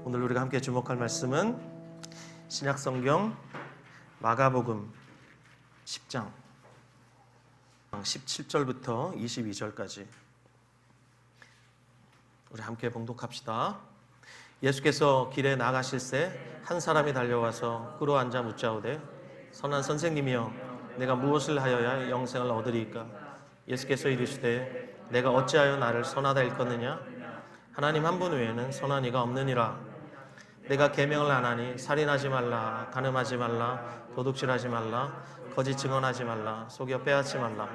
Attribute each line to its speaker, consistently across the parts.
Speaker 1: 오늘 우리가 함께 주목할 말씀은 신약성경 마가복음 10장 17절부터 22절까지 우리 함께 봉독합시다. 예수께서 길에 나가실새 한 사람이 달려와서 꿇어 앉아 묻자오되 선한 선생님이여 내가 무엇을 하여야 영생을 얻으리이까? 예수께서 이르시되 내가 어찌하여 나를 선하다 일컫느냐? 하나님 한 분 외에는 선한 이가 없느니라. 내가 계명을 안 하니 살인하지 말라, 간음하지 말라, 도둑질하지 말라, 거짓 증언하지 말라, 속여 빼앗지 말라,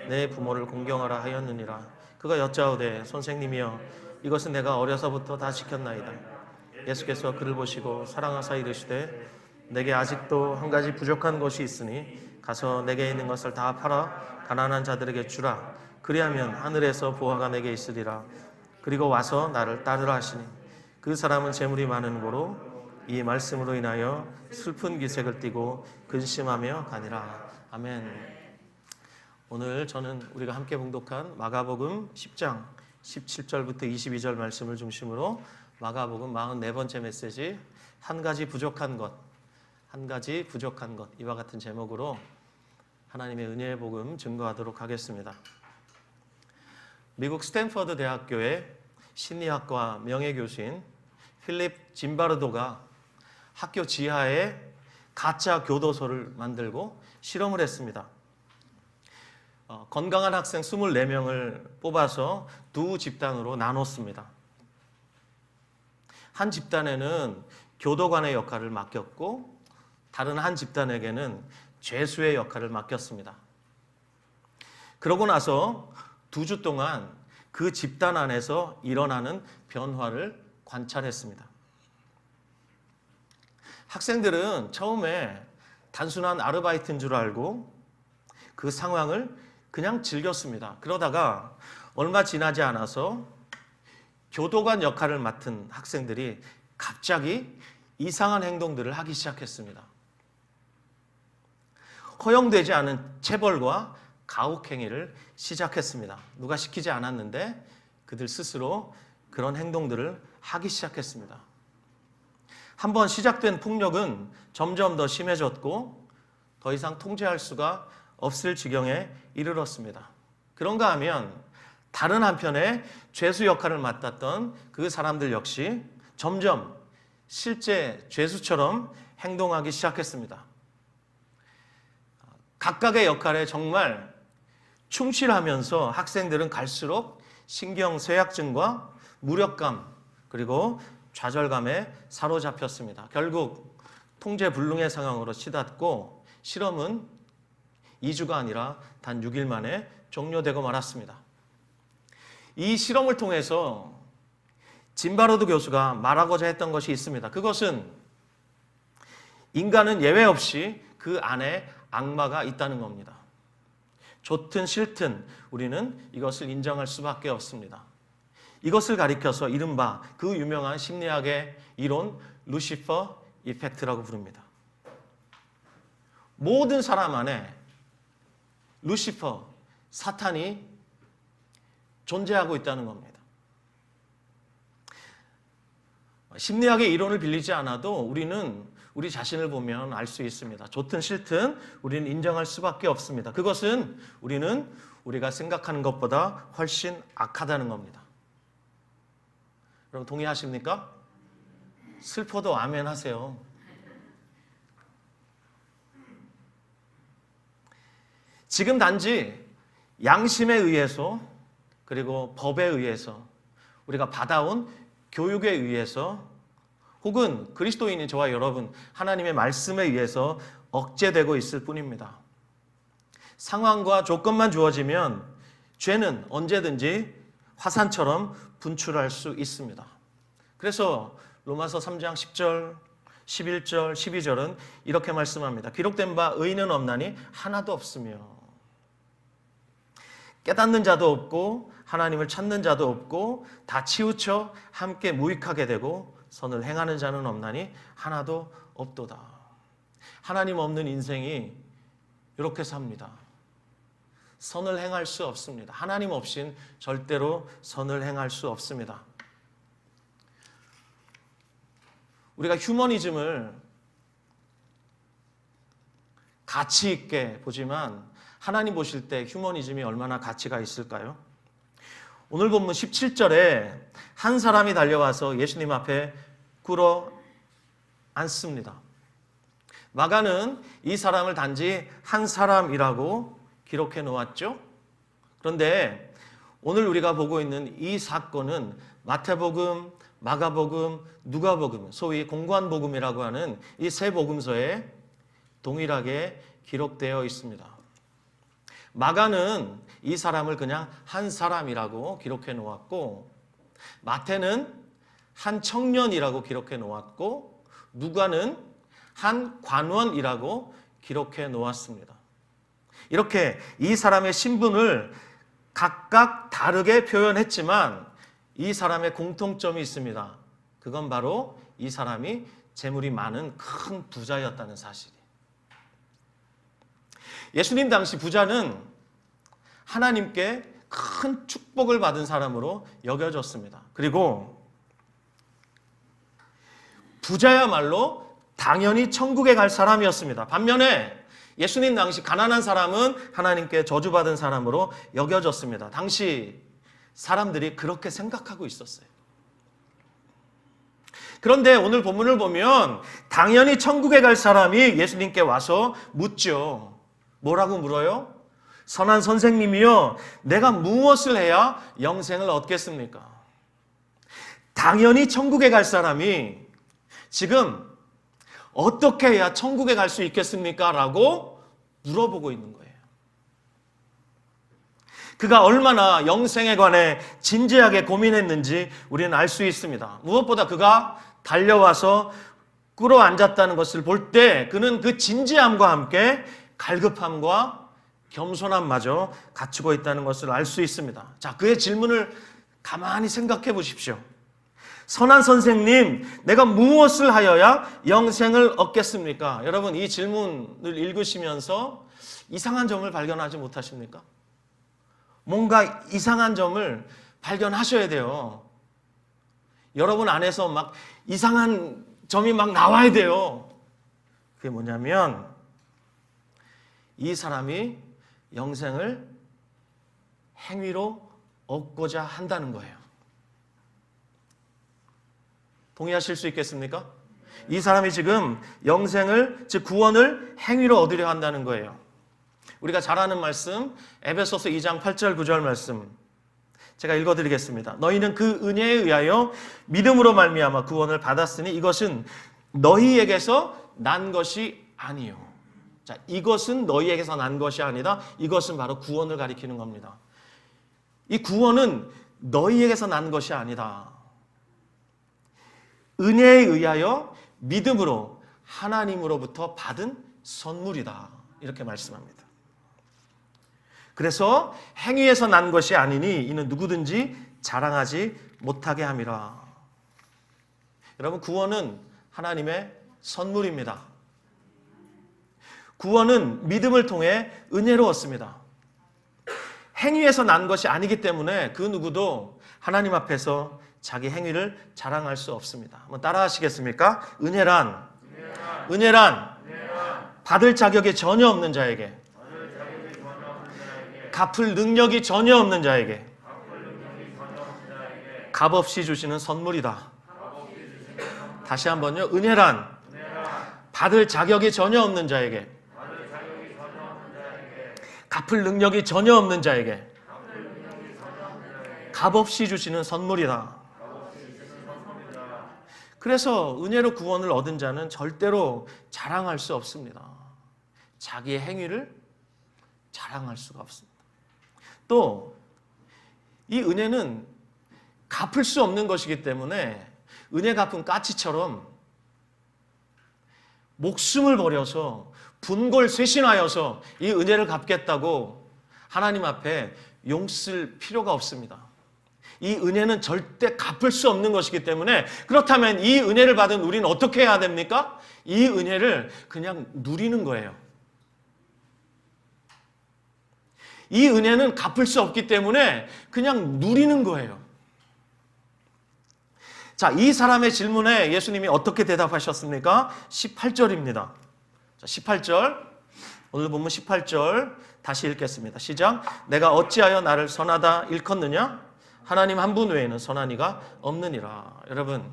Speaker 1: 내 부모를 공경하라 하였느니라. 그가 여짜오되 선생님이여 이것은 내가 어려서부터 다 지켰나이다. 예수께서 그를 보시고 사랑하사 이르시되 내게 아직도 한 가지 부족한 것이 있으니 가서 내게 있는 것을 다 팔아 가난한 자들에게 주라. 그리하면 하늘에서 보화가 내게 있으리라. 그리고 와서 나를 따르라 하시니 그 사람은 재물이 많은 고로 이 말씀으로 인하여 슬픈 기색을 띠고 근심하며 가니라. 아멘. 오늘 저는 우리가 함께 봉독한 마가복음 10장 17절부터 22절 말씀을 중심으로 마가복음 44번째 메시지 한 가지 부족한 것, 한 가지 부족한 것, 이와 같은 제목으로 하나님의 은혜의 복음 증거하도록 하겠습니다. 미국 스탠퍼드 대학교의 심리학과 명예교수인 필립 짐바르도가 학교 지하에 가짜 교도소를 만들고 실험을 했습니다. 건강한 학생 24명을 뽑아서 두 집단으로 나눴습니다. 한 집단에는 교도관의 역할을 맡겼고 다른 한 집단에게는 죄수의 역할을 맡겼습니다. 그러고 나서 2주 동안 그 집단 안에서 일어나는 변화를 관찰했습니다. 학생들은 처음에 단순한 아르바이트인 줄 알고 그 상황을 그냥 즐겼습니다. 그러다가 얼마 지나지 않아서 교도관 역할을 맡은 학생들이 갑자기 이상한 행동들을 하기 시작했습니다. 허용되지 않은 체벌과 가혹행위를 시작했습니다. 누가 시키지 않았는데 그들 스스로 그런 행동들을 하기 시작했습니다. 한번 시작된 폭력은 점점 더 심해졌고 더 이상 통제할 수가 없을 지경에 이르렀습니다. 그런가 하면 다른 한편에 죄수 역할을 맡았던 그 사람들 역시 점점 실제 죄수처럼 행동하기 시작했습니다. 각각의 역할에 정말 충실하면서 학생들은 갈수록 신경쇠약증과 무력감 그리고 좌절감에 사로잡혔습니다. 결국 통제불능의 상황으로 치닫고 실험은 2주가 아니라 단 6일 만에 종료되고 말았습니다. 이 실험을 통해서 짐바르도 교수가 말하고자 했던 것이 있습니다. 그것은 인간은 예외 없이 그 안에 악마가 있다는 겁니다. 좋든 싫든 우리는 이것을 인정할 수밖에 없습니다. 이것을 가리켜서 이른바 그 유명한 심리학의 이론 루시퍼 이펙트라고 부릅니다. 모든 사람 안에 루시퍼, 사탄이 존재하고 있다는 겁니다. 심리학의 이론을 빌리지 않아도 우리는 우리 자신을 보면 알 수 있습니다. 좋든 싫든 우리는 인정할 수밖에 없습니다. 그것은 우리가 생각하는 것보다 훨씬 악하다는 겁니다. 여러분 동의하십니까? 슬퍼도 아멘 하세요. 지금 단지 양심에 의해서 그리고 법에 의해서 우리가 받아온 교육에 의해서 혹은 그리스도인인 저와 여러분 하나님의 말씀에 의해서 억제되고 있을 뿐입니다. 상황과 조건만 주어지면 죄는 언제든지 화산처럼 분출할 수 있습니다. 그래서 로마서 3장 10절, 11절, 12절은 이렇게 말씀합니다. 기록된 바 의인은 없나니 하나도 없으며 깨닫는 자도 없고 하나님을 찾는 자도 없고 다 치우쳐 함께 무익하게 되고 선을 행하는 자는 없나니 하나도 없도다. 하나님 없는 인생이 이렇게 삽니다. 선을 행할 수 없습니다. 하나님 없인 절대로 선을 행할 수 없습니다. 우리가 휴머니즘을 가치 있게 보지만 하나님 보실 때 휴머니즘이 얼마나 가치가 있을까요? 오늘 본문 17절에 한 사람이 달려와서 예수님 앞에 꿇어 앉습니다. 마가는 이 사람을 단지 한 사람이라고 기록해 놓았죠. 그런데 오늘 우리가 보고 있는 이 사건은 마태복음, 마가복음, 누가복음, 소위 공관복음이라고 하는 이 세 복음서에 동일하게 기록되어 있습니다. 마가는 이 사람을 그냥 한 사람이라고 기록해 놓았고, 마태는 한 청년이라고 기록해 놓았고, 누가는 한 관원이라고 기록해 놓았습니다. 이렇게 이 사람의 신분을 각각 다르게 표현했지만 이 사람의 공통점이 있습니다. 그건 바로 이 사람이 재물이 많은 큰 부자였다는 사실이에요. 예수님 당시 부자는 하나님께 큰 축복을 받은 사람으로 여겨졌습니다. 그리고 부자야말로 당연히 천국에 갈 사람이었습니다. 반면에 예수님 당시 가난한 사람은 하나님께 저주받은 사람으로 여겨졌습니다. 당시 사람들이 그렇게 생각하고 있었어요. 그런데 오늘 본문을 보면 당연히 천국에 갈 사람이 예수님께 와서 묻죠. 뭐라고 물어요? 선한 선생님이요, 내가 무엇을 해야 영생을 얻겠습니까? 당연히 천국에 갈 사람이 지금 어떻게 해야 천국에 갈 수 있겠습니까? 라고 물어보고 있는 거예요. 그가 얼마나 영생에 관해 진지하게 고민했는지 우리는 알 수 있습니다. 무엇보다 그가 달려와서 꿇어 앉았다는 것을 볼 때 그는 그 진지함과 함께 갈급함과 겸손함마저 갖추고 있다는 것을 알 수 있습니다. 자, 그의 질문을 가만히 생각해 보십시오. 선한 선생님, 내가 무엇을 하여야 영생을 얻겠습니까? 여러분, 이 질문을 읽으시면서 이상한 점을 발견하지 못하십니까? 뭔가 이상한 점을 발견하셔야 돼요. 여러분 안에서 막 이상한 점이 막 나와야 돼요. 그게 뭐냐면 이 사람이 영생을 행위로 얻고자 한다는 거예요. 동의하실 수 있겠습니까? 이 사람이 지금 영생을, 즉 구원을 행위로 얻으려 한다는 거예요. 우리가 잘 아는 말씀, 에베소서 2장 8절 9절 말씀 제가 읽어드리겠습니다. 너희는 그 은혜에 의하여 믿음으로 말미암아 구원을 받았으니 이것은 너희에게서 난 것이 아니요. 자, 이것은 너희에게서 난 것이 아니다. 이것은 바로 구원을 가리키는 겁니다. 이 구원은 너희에게서 난 것이 아니다. 은혜에 의하여 믿음으로 하나님으로부터 받은 선물이다. 이렇게 말씀합니다. 그래서 행위에서 난 것이 아니니 이는 누구든지 자랑하지 못하게 함이라. 여러분, 구원은 하나님의 선물입니다. 구원은 믿음을 통해 은혜로 얻습니다. 행위에서 난 것이 아니기 때문에 그 누구도 하나님 앞에서 자기 행위를 자랑할 수 없습니다. 한번 따라 하시겠습니까? 은혜란 받을 자격이 전혀 없는 자에게, 갚을 능력이 전혀 없는 자에게 값없이 주시는 선물이다. 다시 한번요. 은혜란 받을 자격이 전혀 없는 자에게, 갚을 능력이 전혀 없는 자에게 값없이 주시는 선물이다. 그래서 은혜로 구원을 얻은 자는 절대로 자랑할 수 없습니다. 자기의 행위를 자랑할 수가 없습니다. 또 이 은혜는 갚을 수 없는 것이기 때문에 은혜 갚은 까치처럼 목숨을 버려서 분골쇄신하여서 이 은혜를 갚겠다고 하나님 앞에 용쓸 필요가 없습니다. 이 은혜는 절대 갚을 수 없는 것이기 때문에, 그렇다면 이 은혜를 받은 우리는 어떻게 해야 됩니까? 이 은혜를 그냥 누리는 거예요. 이 은혜는 갚을 수 없기 때문에 그냥 누리는 거예요. 자, 이 사람의 질문에 예수님이 어떻게 대답하셨습니까? 18절입니다. 자, 18절. 오늘 본문 18절 다시 읽겠습니다. 시작. 내가 어찌하여 나를 선하다 일컫느냐? 하나님 한 분 외에는 선한 이가 없느니라. 여러분,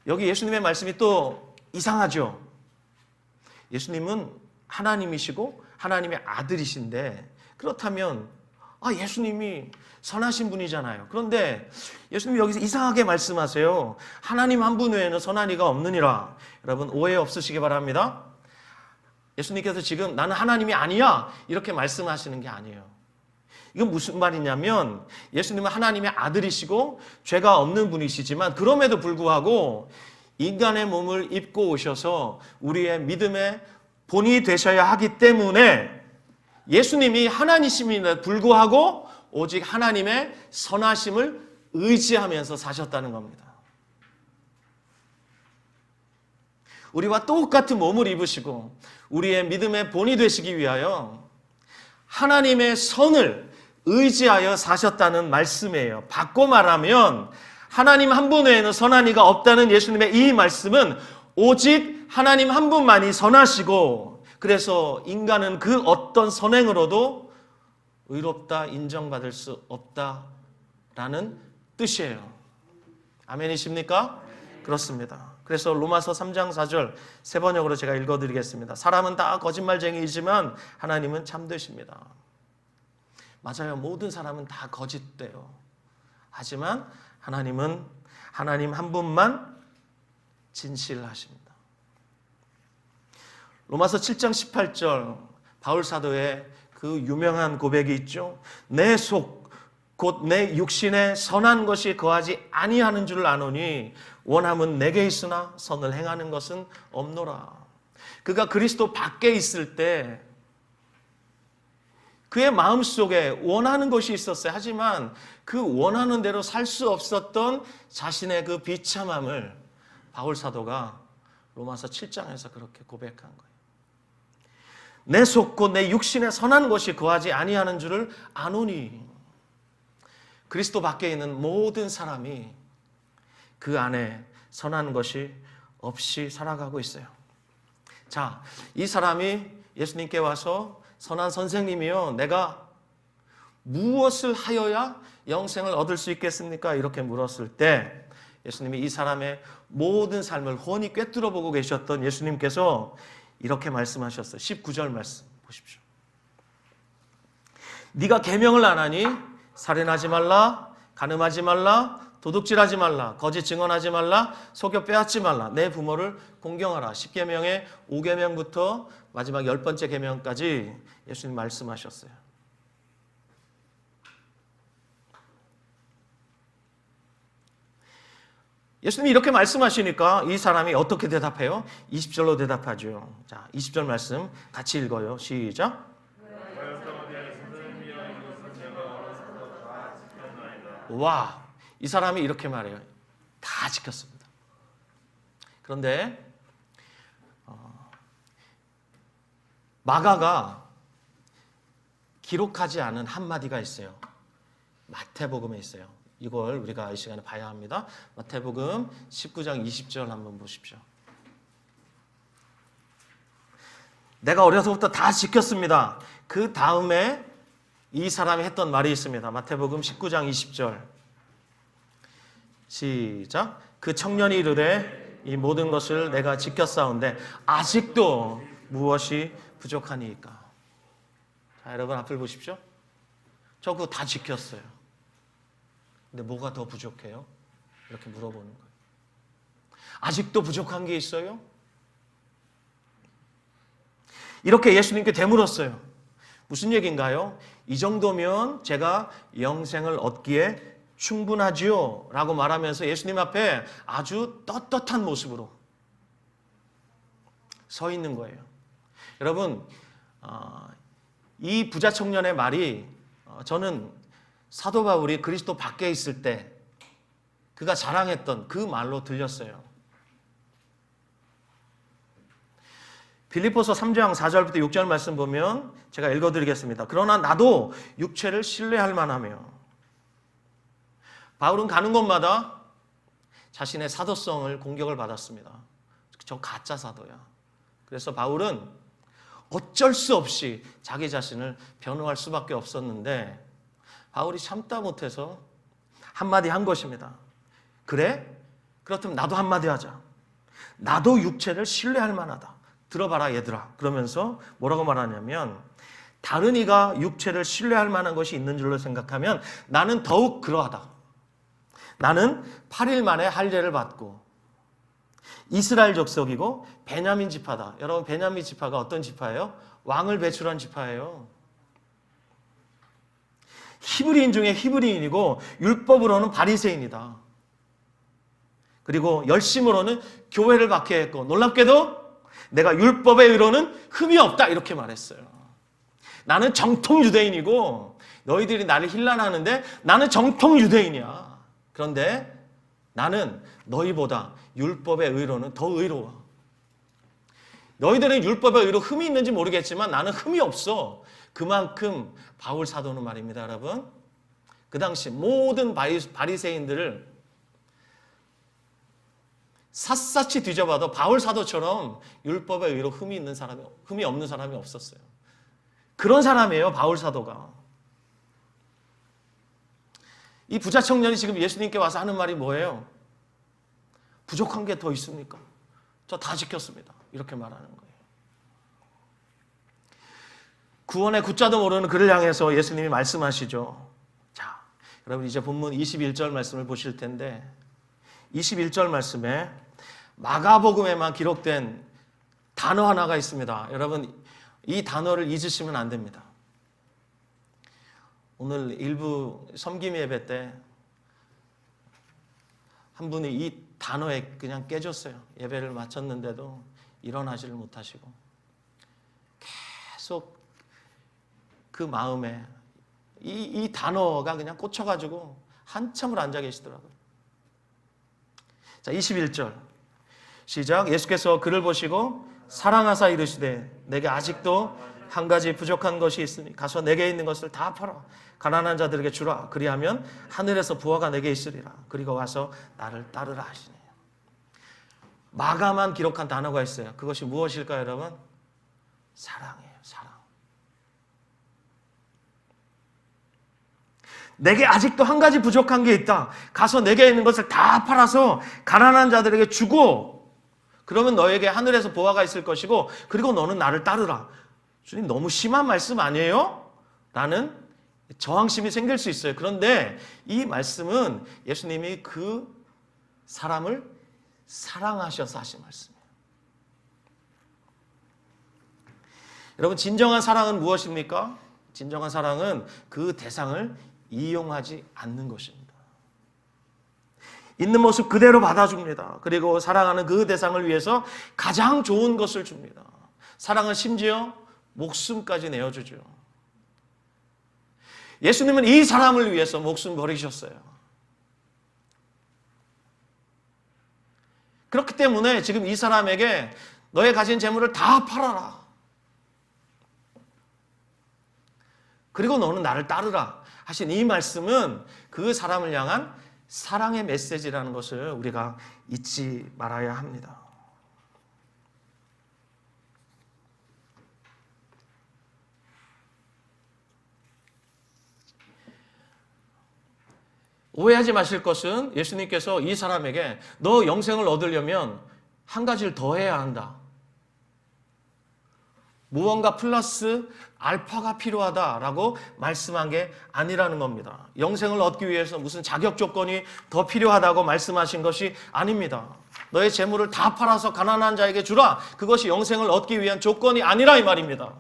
Speaker 1: 여기 예수님의 말씀이 또 이상하죠? 예수님은 하나님이시고 하나님의 아들이신데, 그렇다면 예수님이 선하신 분이잖아요. 그런데 예수님이 여기서 이상하게 말씀하세요. 하나님 한 분 외에는 선한 이가 없느니라. 여러분, 오해 없으시기 바랍니다. 예수님께서 지금 나는 하나님이 아니야 이렇게 말씀하시는 게 아니에요. 이건 무슨 말이냐면, 예수님은 하나님의 아들이시고 죄가 없는 분이시지만 그럼에도 불구하고 인간의 몸을 입고 오셔서 우리의 믿음의 본이 되셔야 하기 때문에 예수님이 하나님이심에도 불구하고 오직 하나님의 선하심을 의지하면서 사셨다는 겁니다. 우리와 똑같은 몸을 입으시고 우리의 믿음의 본이 되시기 위하여 하나님의 선을 의지하여 사셨다는 말씀이에요. 바꿔 말하면 하나님 한 분 외에는 선한 이가 없다는 예수님의 이 말씀은 오직 하나님 한 분만이 선하시고, 그래서 인간은 그 어떤 선행으로도 의롭다 인정받을 수 없다라는 뜻이에요. 아멘이십니까? 그렇습니다. 그래서 로마서 3장 4절 세 번역으로 제가 읽어드리겠습니다. 사람은 다 거짓말쟁이이지만 하나님은 참되십니다. 맞아요. 모든 사람은 다 거짓돼요. 하지만 하나님은 하나님 한 분만 진실하십니다. 로마서 7장 18절 바울 사도의 그 유명한 고백이 있죠. 내 속 곧 내 육신에 선한 것이 거하지 아니하는 줄 아노니 원함은 내게 있으나 선을 행하는 것은 없노라. 그가 그리스도 밖에 있을 때 그의 마음속에 원하는 것이 있었어요. 하지만 그 원하는 대로 살 수 없었던 자신의 그 비참함을 바울 사도가 로마서 7장에서 그렇게 고백한 거예요. 내 속 곧 내 육신에 선한 것이 거하지 아니하는 줄을 아노니. 그리스도 밖에 있는 모든 사람이 그 안에 선한 것이 없이 살아가고 있어요. 자, 이 사람이 예수님께 와서 선한 선생님이요, 내가 무엇을 하여야 영생을 얻을 수 있겠습니까? 이렇게 물었을 때 예수님이 이 사람의 모든 삶을 훤히 꿰뚫어 보고 계셨던 예수님께서 이렇게 말씀하셨어요. 19절 말씀 보십시오. 네가 계명을 안 하니 살인하지 말라, 간음하지 말라, 도둑질하지 말라, 거짓 증언하지 말라, 속여 빼앗지 말라, 내 부모를 공경하라. 10계명의 5계명부터 마지막 10번째 계명까지 예수님 말씀하셨어요. 예수님이 이렇게 말씀하시니까 이 사람이 어떻게 대답해요? 20절로 대답하죠. 자, 20절 말씀 같이 읽어요. 시작. 와, 이 사람이 이렇게 말해요. 다 지켰습니다. 그런데 마가가 기록하지 않은 한마디가 있어요. 마태복음에 있어요. 이걸 우리가 이 시간에 봐야 합니다. 마태복음 19장 20절 한번 보십시오. 내가 어려서부터 다 지켰습니다. 그 다음에 이 사람이 했던 말이 있습니다. 마태복음 19장 20절 시작. 그 청년이 이르되 이 모든 것을 내가 지켰사온데 아직도 무엇이 부족하니까. 자, 여러분 앞을 보십시오. 저 그거 다 지켰어요. 근데 뭐가 더 부족해요? 이렇게 물어보는 거예요. 아직도 부족한 게 있어요? 이렇게 예수님께 되물었어요. 무슨 얘기인가요? 이 정도면 제가 영생을 얻기에 충분하지요 라고 말하면서 예수님 앞에 아주 떳떳한 모습으로 서 있는 거예요. 여러분, 이 부자 청년의 말이 저는 사도 바울이 그리스도 밖에 있을 때 그가 자랑했던 그 말로 들렸어요. 빌립보서 3장 4절부터 6절 말씀 보면 제가 읽어드리겠습니다. 그러나 나도 육체를 신뢰할 만하며. 바울은 가는 곳마다 자신의 사도성을 공격을 받았습니다. 저 가짜 사도야. 그래서 바울은 어쩔 수 없이 자기 자신을 변호할 수밖에 없었는데 바울이 참다 못해서 한마디 한 것입니다. 그래? 그렇다면 나도 한마디 하자. 나도 육체를 신뢰할 만하다. 들어봐라 얘들아. 그러면서 뭐라고 말하냐면 다른 이가 육체를 신뢰할 만한 것이 있는 줄로 생각하면 나는 더욱 그러하다. 나는 8일 만에 할례를 받고 이스라엘 족속이고 베냐민 지파다. 여러분 베냐민 지파가 어떤 지파예요? 왕을 배출한 지파예요. 히브리인 중에 히브리인이고 율법으로는 바리새인이다. 그리고 열심으로는 교회를 박해했고 놀랍게도 내가 율법의 의로는 흠이 없다 이렇게 말했어요. 나는 정통 유대인이고 너희들이 나를 힐난하는데 나는 정통 유대인이야. 그런데 나는 너희보다 율법의 의로는 더 의로워. 너희들은 율법의 의로 흠이 있는지 모르겠지만 나는 흠이 없어. 그만큼 바울 사도는 말입니다, 여러분. 그 당시 모든 바리새인들을 샅샅이 뒤져봐도 바울 사도처럼 율법의 의로 흠이 없는 사람이 없었어요. 그런 사람이에요, 바울 사도가. 이 부자 청년이 지금 예수님께 와서 하는 말이 뭐예요? 부족한 게 더 있습니까? 저 다 지켰습니다. 이렇게 말하는 거예요. 구원의 굿자도 모르는 그를 향해서 예수님이 말씀하시죠. 자, 여러분 이제 본문 21절 말씀을 보실 텐데 21절 말씀에 마가복음에만 기록된 단어 하나가 있습니다. 여러분 이 단어를 잊으시면 안 됩니다. 오늘 일부 섬김 예배 때 한 분이 이 단어에 그냥 깨졌어요. 예배를 마쳤는데도 일어나지를 못하시고 계속 그 마음에 이 단어가 그냥 꽂혀가지고 한참을 앉아 계시더라고요. 자, 21절 시작. 예수께서 그를 보시고 사랑하사 이르시되 내게 아직도 한 가지 부족한 것이 있으니 가서 내게 있는 것을 다 팔아 가난한 자들에게 주라. 그리하면 하늘에서 부화가 내게 있으리라. 그리고 와서 나를 따르라 하시네요. 마가만 기록한 단어가 있어요. 그것이 무엇일까요, 여러분? 사랑이에요. 사랑. 내게 아직도 한 가지 부족한 게 있다. 가서 내게 있는 것을 다 팔아서 가난한 자들에게 주고 그러면 너에게 하늘에서 보화가 있을 것이고 그리고 너는 나를 따르라. 주님 너무 심한 말씀 아니에요? 라는 저항심이 생길 수 있어요. 그런데 이 말씀은 예수님이 그 사람을 사랑하셔서 하신 말씀이에요. 여러분 진정한 사랑은 무엇입니까? 진정한 사랑은 그 대상을 이용하지 않는 것입니다. 있는 모습 그대로 받아줍니다. 그리고 사랑하는 그 대상을 위해서 가장 좋은 것을 줍니다. 사랑은 심지어 목숨까지 내어주죠. 예수님은 이 사람을 위해서 목숨 버리셨어요. 그렇기 때문에 지금 이 사람에게 너의 가진 재물을 다 팔아라. 그리고 너는 나를 따르라 하신 이 말씀은 그 사람을 향한 사랑의 메시지라는 것을 우리가 잊지 말아야 합니다. 오해하지 마실 것은 예수님께서 이 사람에게 너 영생을 얻으려면 한 가지를 더 해야 한다. 무언가 플러스 알파가 필요하다라고 말씀한 게 아니라는 겁니다. 영생을 얻기 위해서 무슨 자격 조건이 더 필요하다고 말씀하신 것이 아닙니다. 너의 재물을 다 팔아서 가난한 자에게 주라. 그것이 영생을 얻기 위한 조건이 아니라 이 말입니다.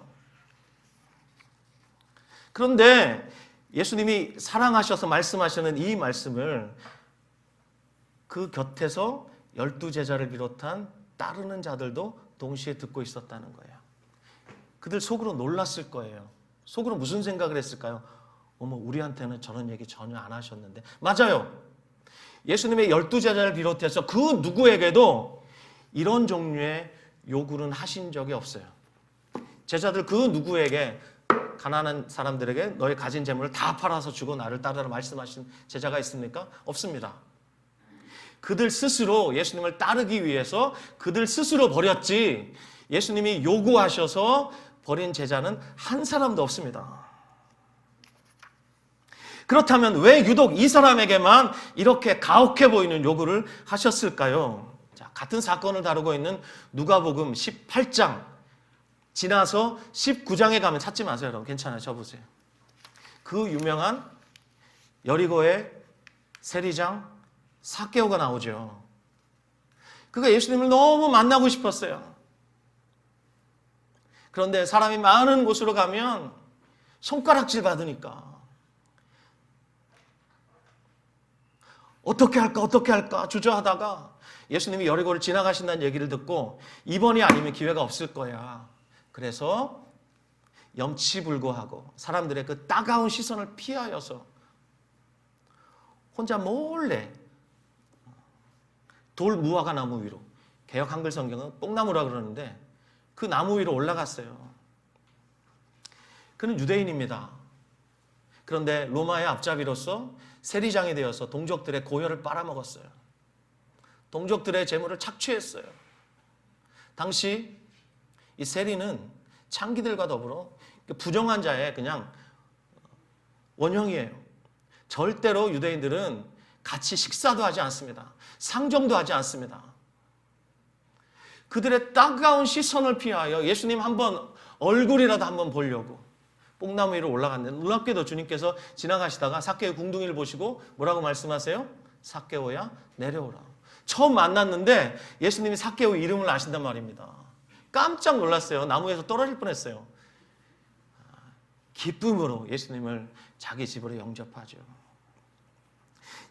Speaker 1: 그런데 예수님이 사랑하셔서 말씀하시는 이 말씀을 그 곁에서 12제자를 비롯한 따르는 자들도 동시에 듣고 있었다는 거예요. 그들 속으로 놀랐을 거예요. 속으로 무슨 생각을 했을까요? 어머, 우리한테는 저런 얘기 전혀 안 하셨는데. 맞아요. 예수님의 12제자를 비롯해서 그 누구에게도 이런 종류의 요구는 하신 적이 없어요. 제자들 그 누구에게 가난한 사람들에게 너의 가진 재물을 다 팔아서 주고 나를 따르라 말씀하신 제자가 있습니까? 없습니다. 그들 스스로 예수님을 따르기 위해서 그들 스스로 버렸지 예수님이 요구하셔서 버린 제자는 한 사람도 없습니다. 그렇다면 왜 유독 이 사람에게만 이렇게 가혹해 보이는 요구를 하셨을까요? 자, 같은 사건을 다루고 있는 누가복음 18장 지나서 19장에 가면 찾지 마세요. 여러분 괜찮아요. 쳐보세요. 그 유명한 여리고의 세리장 삭개오가 나오죠. 그가 예수님을 너무 만나고 싶었어요. 그런데 사람이 많은 곳으로 가면 손가락질 받으니까 어떻게 할까 주저하다가 예수님이 여리고를 지나가신다는 얘기를 듣고 이번이 아니면 기회가 없을 거야. 그래서 염치불고하고 사람들의 그 따가운 시선을 피하여서 혼자 몰래 돌 무화과 나무 위로, 개역 한글 성경은 뽕나무라 그러는데 그 나무 위로 올라갔어요. 그는 유대인입니다. 그런데 로마의 앞잡이로서 세리장이 되어서 동족들의 고혈을 빨아먹었어요. 동족들의 재물을 착취했어요. 당시 이 세리는 창기들과 더불어 부정한 자의 그냥 원형이에요. 절대로 유대인들은 같이 식사도 하지 않습니다. 상종도 하지 않습니다. 그들의 따가운 시선을 피하여 예수님 한번 얼굴이라도 한번 보려고 뽕나무 위로 올라갔는데 놀랍게도 주님께서 지나가시다가 삭개오 궁둥이를 보시고 뭐라고 말씀하세요? 삭개오야 내려오라. 처음 만났는데 예수님이 삭개오 이름을 아신단 말입니다. 깜짝 놀랐어요. 나무에서 떨어질 뻔했어요. 기쁨으로 예수님을 자기 집으로 영접하죠.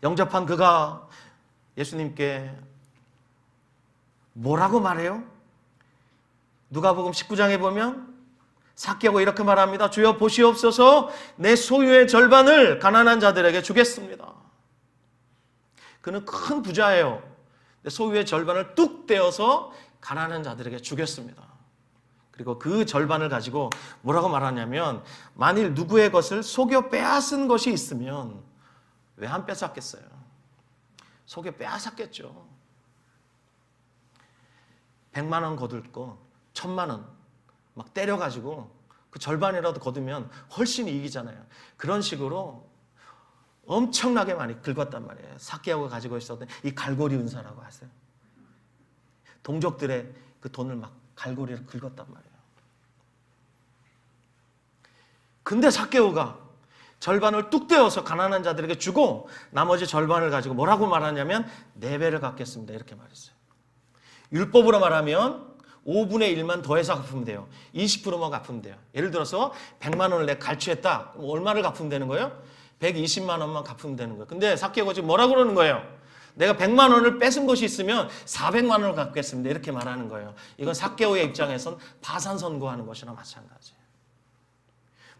Speaker 1: 영접한 그가 예수님께 뭐라고 말해요? 누가복음 19장에 보면 삭개오가 이렇게 말합니다. 주여 보시옵소서 내 소유의 절반을 가난한 자들에게 주겠습니다. 그는 큰 부자예요. 소유의 절반을 뚝 떼어서 가난한 자들에게 주겠습니다. 그리고 그 절반을 가지고 뭐라고 말하냐면 만일 누구의 것을 속여 빼앗은 것이 있으면 왜 안 뺏었겠어요? 속여 빼앗았겠죠. 100만 원 거둘 거 1000만 원 막 때려가지고 그 절반이라도 거두면 훨씬 이익이잖아요. 그런 식으로 엄청나게 많이 긁었단 말이에요. 삭개오가 가지고 있었던 이 갈고리 은사라고 하세요. 동족들의 그 돈을 막 갈고리를 긁었단 말이에요. 근데 삭개오가 절반을 뚝 떼어서 가난한 자들에게 주고 나머지 절반을 가지고 뭐라고 말하냐면 4배를 갚겠습니다. 이렇게 말했어요. 율법으로 말하면 5분의 1만 더해서 갚으면 돼요. 20%만 갚으면 돼요. 예를 들어서 100만 원을 내가 갈취했다. 그럼 얼마를 갚으면 되는 거예요? 120만 원만 갚으면 되는 거예요. 근데 삭개오가 지금 뭐라고 그러는 거예요? 내가 100만 원을 뺏은 것이 있으면 400만 원을 갚겠습니다. 이렇게 말하는 거예요. 이건 삭개오의 입장에선 파산 선고하는 것이나 마찬가지예요.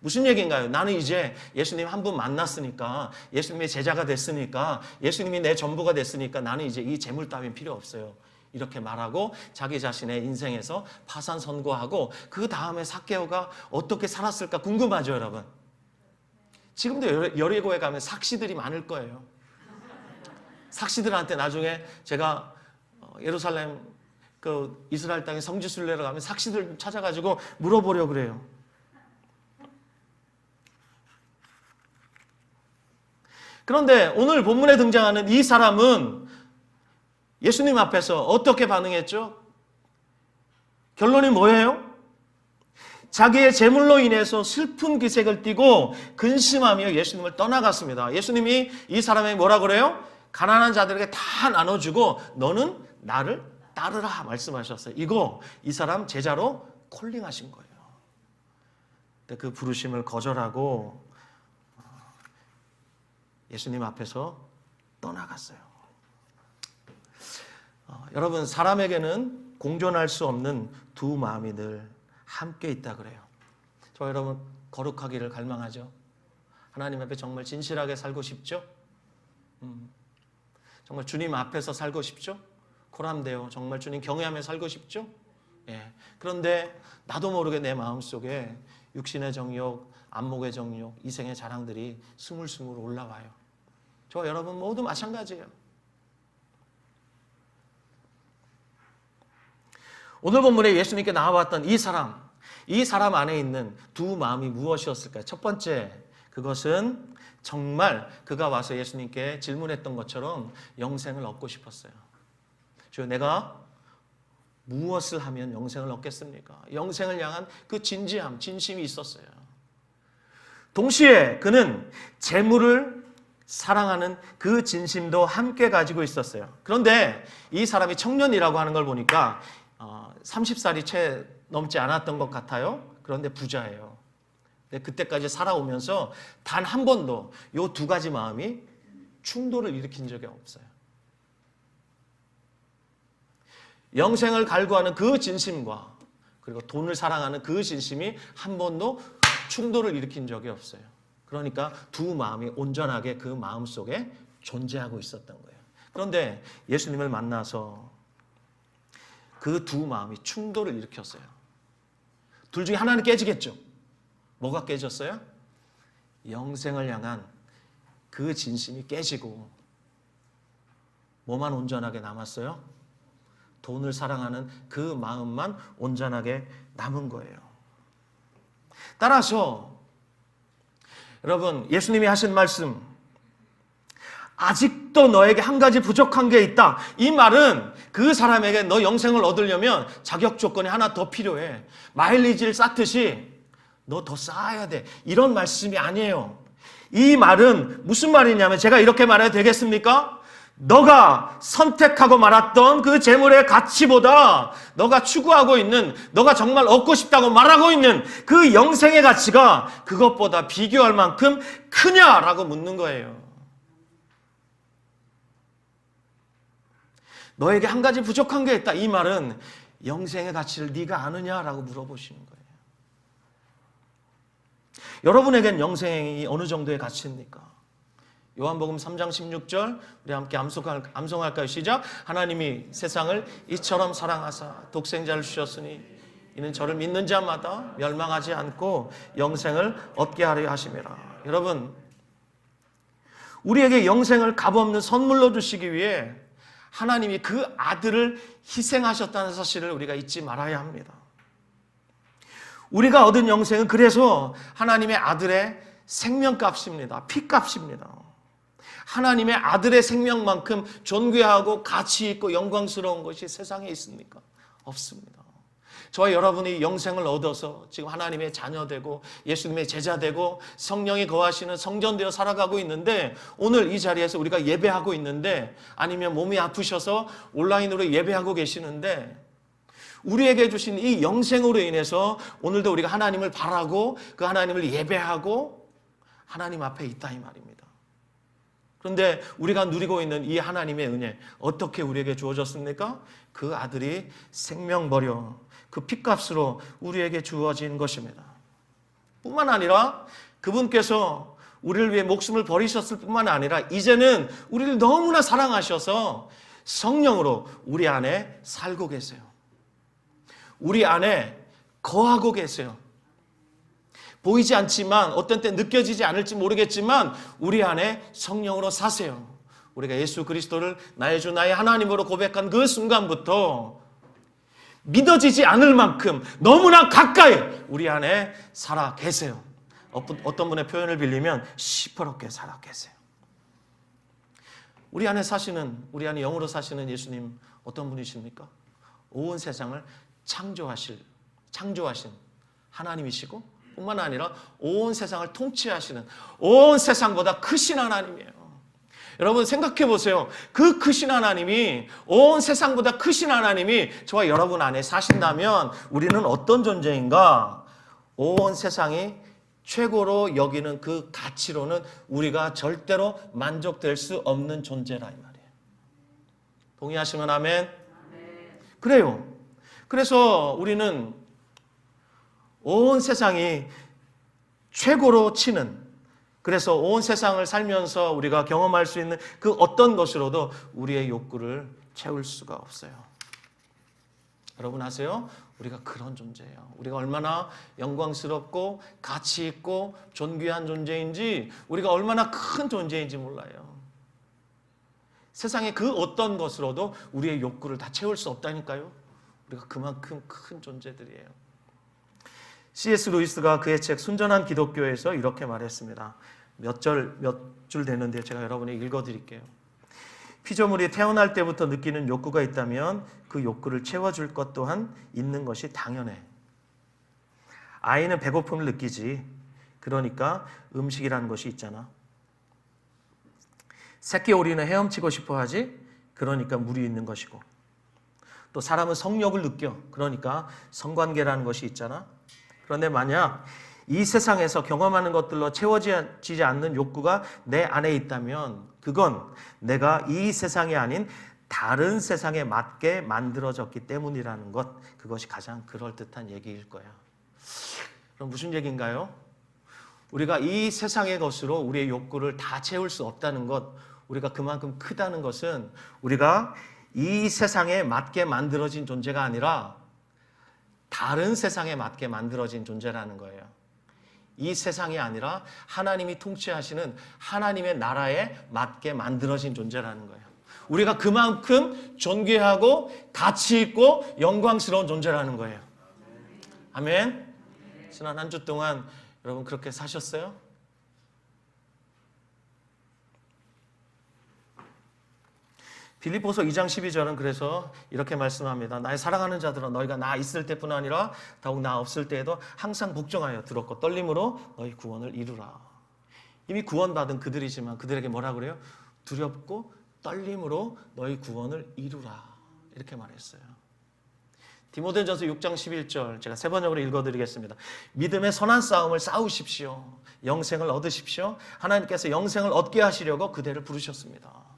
Speaker 1: 무슨 얘기인가요? 나는 이제 예수님 한 분 만났으니까 예수님의 제자가 됐으니까 예수님이 내 전부가 됐으니까 나는 이제 이 재물 따윈 필요 없어요. 이렇게 말하고 자기 자신의 인생에서 파산 선고하고 그 다음에 삭개오가 어떻게 살았을까 궁금하죠, 여러분? 지금도 여리고에 가면 삭시들이 많을 거예요. 삭시들한테 나중에 제가 예루살렘 그 이스라엘 땅에 성지순례로 가면 삭시들 찾아가지고 물어보려고 그래요. 그런데 오늘 본문에 등장하는 이 사람은 예수님 앞에서 어떻게 반응했죠? 결론이 뭐예요? 자기의 재물로 인해서 슬픈 기색을 띠고 근심하며 예수님을 떠나갔습니다. 예수님이 이 사람에게 뭐라 그래요? 가난한 자들에게 다 나눠주고 너는 나를 따르라 말씀하셨어요. 이 사람 제자로 콜링하신 거예요. 근데 그 부르심을 거절하고 예수님 앞에서 떠나갔어요. 여러분, 사람에게는 공존할 수 없는 두 마음이 늘 함께 있다 그래요. 저 여러분 거룩하기를 갈망하죠. 하나님 앞에 정말 진실하게 살고 싶죠. 정말 주님 앞에서 살고 싶죠. 코람데오 정말 주님 경외하며 살고 싶죠. 예. 그런데 나도 모르게 내 마음속에 육신의 정욕, 안목의 정욕, 이생의 자랑들이 스물스물 올라와요. 저 여러분 모두 마찬가지예요. 오늘 본문에 예수님께 나와왔던 이 사람 안에 있는 두 마음이 무엇이었을까요? 첫 번째, 그것은 정말 그가 와서 예수님께 질문했던 것처럼 영생을 얻고 싶었어요. 주여, 내가 무엇을 하면 영생을 얻겠습니까? 영생을 향한 그 진지함, 진심이 있었어요. 동시에 그는 재물을 사랑하는 그 진심도 함께 가지고 있었어요. 그런데 이 사람이 청년이라고 하는 걸 보니까 30살이 채 넘지 않았던 것 같아요. 그런데 부자예요. 근데 그때까지 살아오면서 단 한 번도 이 두 가지 마음이 충돌을 일으킨 적이 없어요. 영생을 갈구하는 그 진심과 그리고 돈을 사랑하는 그 진심이 한 번도 충돌을 일으킨 적이 없어요. 그러니까 두 마음이 온전하게 그 마음 속에 존재하고 있었던 거예요. 그런데 예수님을 만나서 그 두 마음이 충돌을 일으켰어요. 둘 중에 하나는 깨지겠죠. 뭐가 깨졌어요? 영생을 향한 그 진심이 깨지고 뭐만 온전하게 남았어요? 돈을 사랑하는 그 마음만 온전하게 남은 거예요. 따라서 여러분, 예수님이 하신 말씀, 아직도 너에게 한 가지 부족한 게 있다. 이 말은 그 사람에게 너 영생을 얻으려면 자격 조건이 하나 더 필요해. 마일리지를 쌓듯이 너 더 쌓아야 돼. 이런 말씀이 아니에요. 이 말은 무슨 말이냐면, 제가 이렇게 말해도 되겠습니까? 너가 선택하고 말았던 그 재물의 가치보다 너가 추구하고 있는, 너가 정말 얻고 싶다고 말하고 있는 그 영생의 가치가 그것보다 비교할 만큼 크냐라고 묻는 거예요. 너에게 한 가지 부족한 게 있다. 이 말은 영생의 가치를 네가 아느냐라고 물어보시는 거예요. 여러분에겐 영생이 어느 정도의 가치입니까? 요한복음 3장 16절 우리 함께 암송할까요? 시작. 하나님이 세상을 이처럼 사랑하사 독생자를 주셨으니 이는 저를 믿는 자마다 멸망하지 않고 영생을 얻게 하려 하심이라. 여러분, 우리에게 영생을 값없는 선물로 주시기 위해 하나님이 그 아들을 희생하셨다는 사실을 우리가 잊지 말아야 합니다. 우리가 얻은 영생은 그래서 하나님의 아들의 생명값입니다. 피값입니다. 하나님의 아들의 생명만큼 존귀하고 가치 있고 영광스러운 것이 세상에 있습니까? 없습니다. 저와 여러분이 영생을 얻어서 지금 하나님의 자녀되고 예수님의 제자되고 성령이 거하시는 성전되어 살아가고 있는데, 오늘 이 자리에서 우리가 예배하고 있는데, 아니면 몸이 아프셔서 온라인으로 예배하고 계시는데, 우리에게 주신 이 영생으로 인해서 오늘도 우리가 하나님을 바라고 그 하나님을 예배하고 하나님 앞에 있다 이 말입니다. 그런데 우리가 누리고 있는 이 하나님의 은혜 어떻게 우리에게 주어졌습니까? 그 아들이 생명 버려 그 핏값으로 우리에게 주어진 것입니다. 뿐만 아니라 그분께서 우리를 위해 목숨을 버리셨을 뿐만 아니라 이제는 우리를 너무나 사랑하셔서 성령으로 우리 안에 살고 계세요. 우리 안에 거하고 계세요. 보이지 않지만, 어떤 때 느껴지지 않을지 모르겠지만 우리 안에 성령으로 사세요. 우리가 예수 그리스도를 나의 주 나의 하나님으로 고백한 그 순간부터 믿어지지 않을 만큼 너무나 가까이 우리 안에 살아 계세요. 어떤 분의 표현을 빌리면 시퍼렇게 살아 계세요. 우리 안에 영으로 사시는 예수님 어떤 분이십니까? 온 세상을 창조하신 하나님이시고 뿐만 아니라 온 세상을 통치하시는, 온 세상보다 크신 하나님이에요. 여러분 생각해 보세요. 그 크신 하나님이, 온 세상보다 크신 하나님이 저와 여러분 안에 사신다면 우리는 어떤 존재인가? 온 세상이 최고로 여기는 그 가치로는 우리가 절대로 만족될 수 없는 존재라 이 말이에요. 동의하시면 아멘? 그래요. 그래서 우리는 온 세상이 최고로 치는, 그래서 온 세상을 살면서 우리가 경험할 수 있는 그 어떤 것으로도 우리의 욕구를 채울 수가 없어요. 여러분 아세요? 우리가 그런 존재예요. 우리가 얼마나 영광스럽고 가치 있고 존귀한 존재인지, 우리가 얼마나 큰 존재인지 몰라요. 세상의 그 어떤 것으로도 우리의 욕구를 다 채울 수 없다니까요. 우리가 그만큼 큰 존재들이에요. C.S. 루이스가 그의 책 순전한 기독교에서 이렇게 말했습니다. 몇 줄 되는데 제가 여러분에게 읽어드릴게요. 피조물이 태어날 때부터 느끼는 욕구가 있다면 그 욕구를 채워줄 것 또한 있는 것이 당연해. 아이는 배고픔을 느끼지. 그러니까 음식이라는 것이 있잖아. 새끼 오리는 헤엄치고 싶어 하지. 그러니까 물이 있는 것이고. 또 사람은 성욕을 느껴. 그러니까 성관계라는 것이 있잖아. 그런데 만약 이 세상에서 경험하는 것들로 채워지지 않는 욕구가 내 안에 있다면 그건 내가 이 세상이 아닌 다른 세상에 맞게 만들어졌기 때문이라는 것, 그것이 가장 그럴듯한 얘기일 거야. 그럼 무슨 얘기인가요? 우리가 이 세상의 것으로 우리의 욕구를 다 채울 수 없다는 것, 우리가 그만큼 크다는 것은 우리가 이 세상에 맞게 만들어진 존재가 아니라 다른 세상에 맞게 만들어진 존재라는 거예요. 이 세상이 아니라 하나님이 통치하시는 하나님의 나라에 맞게 만들어진 존재라는 거예요. 우리가 그만큼 존귀하고 가치 있고 영광스러운 존재라는 거예요. 아멘. 지난 한 주 동안 여러분 그렇게 사셨어요? 빌립보서 2장 12절은 그래서 이렇게 말씀합니다. 나의 사랑하는 자들아, 너희가 나 있을 때뿐 아니라 더욱 나 없을 때에도 항상 복종하여 들었고 떨림으로 너희 구원을 이루라. 이미 구원받은 그들이지만 그들에게 뭐라 그래요? 두렵고 떨림으로 너희 구원을 이루라. 이렇게 말했어요. 디모데전서 6장 11절 제가 세 번역으로 읽어드리겠습니다. 믿음의 선한 싸움을 싸우십시오. 영생을 얻으십시오. 하나님께서 영생을 얻게 하시려고 그대를 부르셨습니다.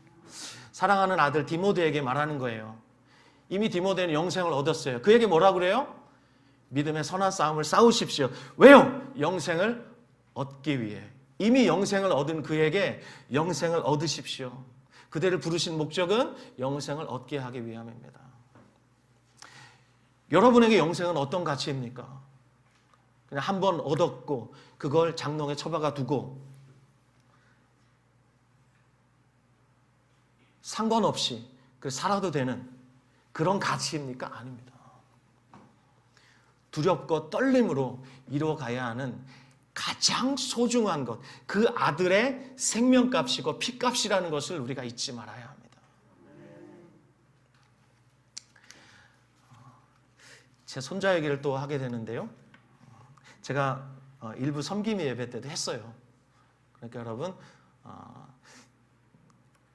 Speaker 1: 사랑하는 아들 디모데에게 말하는 거예요. 이미 디모데는 영생을 얻었어요. 그에게 뭐라 그래요? 믿음의 선한 싸움을 싸우십시오. 왜요? 영생을 얻기 위해. 이미 영생을 얻은 그에게 영생을 얻으십시오. 그대를 부르신 목적은 영생을 얻게 하기 위함입니다. 여러분에게 영생은 어떤 가치입니까? 그냥 한 번 얻었고 그걸 장롱에 처박아 두고 상관없이 살아도 되는 그런 가치입니까? 아닙니다. 두렵고 떨림으로 이루어가야 하는 가장 소중한 것, 그 아들의 생명값이고 피값이라는 것을 우리가 잊지 말아야 합니다. 제 손자 얘기를 또 하게 되는데요. 제가 일부 섬김이 예배 때도 했어요. 그러니까 여러분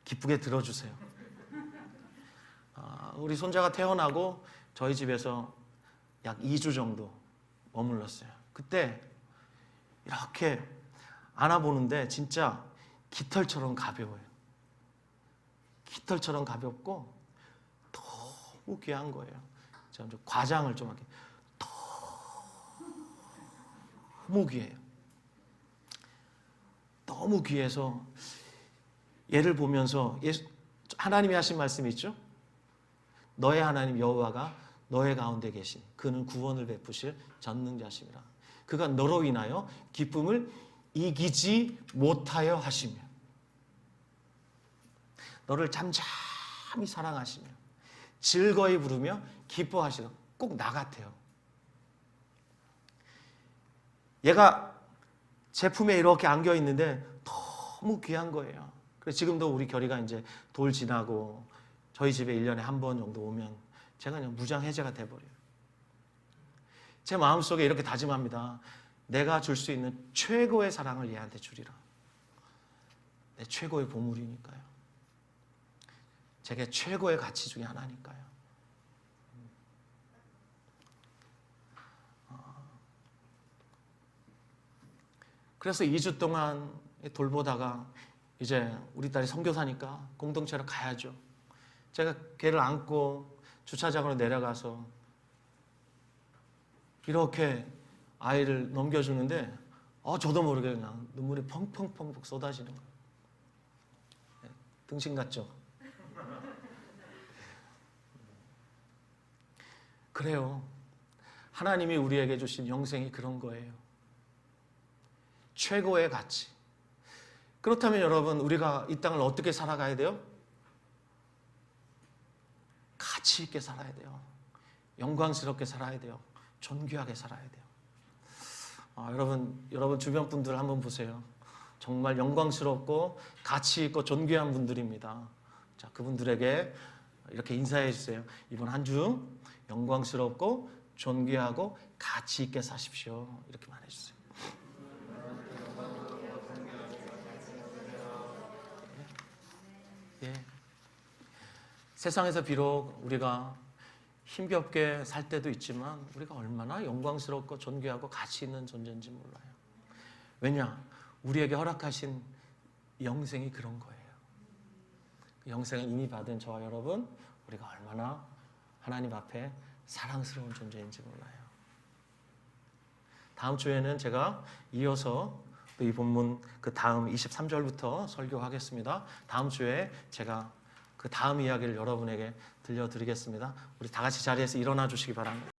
Speaker 1: 기쁘게 들어주세요. 우리 손자가 태어나고 저희 집에서 약 2주 정도 머물렀어요. 그때 이렇게 안아보는데 진짜 깃털처럼 가벼워요. 깃털처럼 가볍고 너무 귀한 거예요. 제가 좀 과장을 좀 할게요. 너무 귀해요. 너무 귀해서 얘를 보면서 하나님이 하신 말씀이 있죠? 너의 하나님 여호와가 너의 가운데 계신 그는 구원을 베푸실 전능자심이라. 그가 너로 인하여 기쁨을 이기지 못하여 하시며 너를 잠잠히 사랑하시며 즐거이 부르며 기뻐하시라. 꼭 나 같아요. 얘가 제품에 이렇게 안겨 있는데 너무 귀한 거예요. 그래서 지금도 우리 결이가 이제 돌 지나고 저희 집에 1년에 한 번 정도 오면 제가 그냥 무장해제가 돼버려요. 제 마음속에 이렇게 다짐합니다. 내가 줄 수 있는 최고의 사랑을 얘한테 주리라. 내 최고의 보물이니까요. 제게 최고의 가치 중에 하나니까요. 그래서 2주 동안 돌보다가 이제 우리 딸이 선교사니까 공동체로 가야죠. 제가 걔를 안고 주차장으로 내려가서 이렇게 아이를 넘겨주는데 저도 모르게 그냥 눈물이 펑펑펑 쏟아지는 거예요. 등신 같죠? 그래요. 하나님이 우리에게 주신 영생이 그런 거예요. 최고의 가치. 그렇다면 여러분, 우리가 이 땅을 어떻게 살아가야 돼요? 가치 있게 살아야 돼요. 영광스럽게 살아야 돼요. 존귀하게 살아야 돼요. 여러분 주변 분들 한번 보세요. 정말 영광스럽고 가치 있고 존귀한 분들입니다. 자, 그분들에게 이렇게 인사해 주세요. 이번 한 주 영광스럽고 존귀하고 가치 있게 사십시오. 이렇게 말해 주세요. 예. 세상에서 비록 우리가 힘겹게 살 때도 있지만 우리가 얼마나 영광스럽고 존귀하고 가치 있는 존재인지 몰라요. 왜냐? 우리에게 허락하신 영생이 그런 거예요. 그 영생을 이미 받은 저와 여러분, 우리가 얼마나 하나님 앞에 사랑스러운 존재인지 몰라요. 다음 주에는 제가 이어서 이 본문 그 다음 23절부터 설교하겠습니다. 다음 주에 제가 그 다음 이야기를 여러분에게 들려드리겠습니다. 우리 다 같이 자리에서 일어나 주시기 바랍니다.